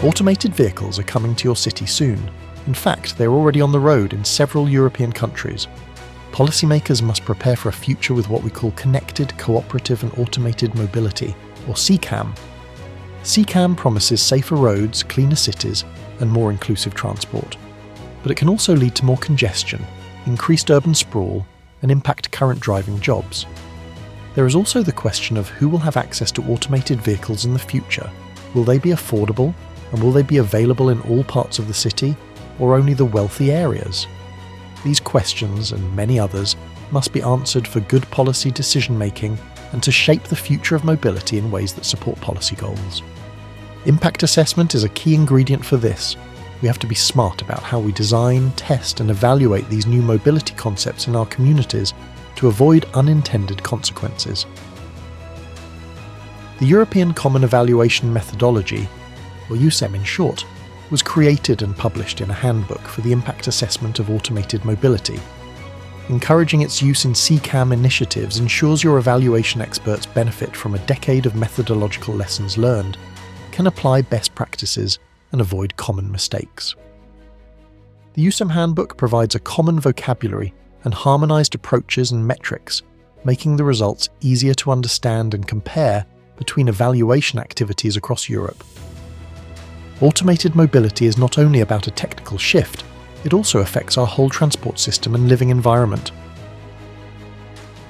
Automated vehicles are coming to your city soon. In fact, they're already on the road in several European countries. Policymakers must prepare for a future with what we call Connected, Cooperative and Automated Mobility, or CCAM. CCAM promises safer roads, cleaner cities, and more inclusive transport. But it can also lead to more congestion, increased urban sprawl, and impact current driving jobs. There is also the question of who will have access to automated vehicles in the future. Will they be affordable, and will they be available in all parts of the city, or only the wealthy areas? These questions, and many others, must be answered for good policy decision-making and to shape the future of mobility in ways that support policy goals. Impact assessment is a key ingredient for this. We have to be smart about how we design, test and evaluate these new mobility concepts in our communities to avoid unintended consequences. The European Common Evaluation Methodology, or EU-CEM in short, was created and published in a handbook for the impact assessment of automated mobility. Encouraging its use in CCAM initiatives ensures your evaluation experts benefit from a decade of methodological lessons learned, can apply best practices and avoid common mistakes. The EU-CEM handbook provides a common vocabulary and harmonised approaches and metrics, making the results easier to understand and compare between evaluation activities across Europe. Automated mobility is not only about a technical shift, it also affects our whole transport system and living environment.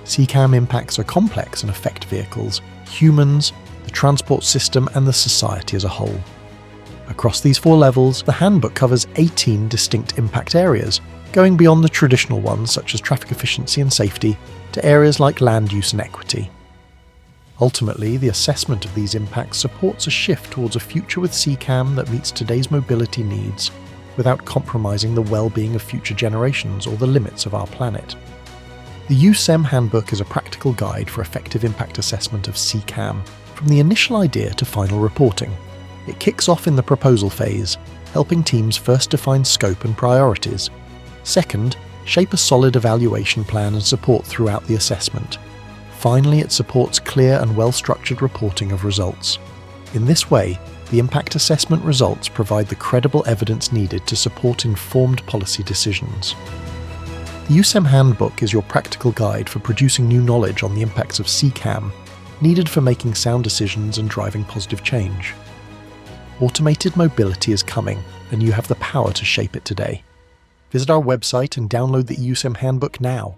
CCAM impacts are complex and affect vehicles, humans, the transport system and the society as a whole. Across these 4 levels, the handbook covers 18 distinct impact areas, going beyond the traditional ones such as traffic efficiency and safety, to areas like land use and equity. Ultimately, the assessment of these impacts supports a shift towards a future with CCAM that meets today's mobility needs, without compromising the well-being of future generations or the limits of our planet. The EU-CEM handbook is a practical guide for effective impact assessment of CCAM, from the initial idea to final reporting. It kicks off in the proposal phase, helping teams first define scope and priorities. Second, shape a solid evaluation plan and support throughout the assessment. Finally, it supports clear and well-structured reporting of results. In this way, the impact assessment results provide the credible evidence needed to support informed policy decisions. The EU-CEM handbook is your practical guide for producing new knowledge on the impacts of CCAM, needed for making sound decisions and driving positive change. Automated mobility is coming, and you have the power to shape it today. Visit our website and download the EU-CEM handbook now.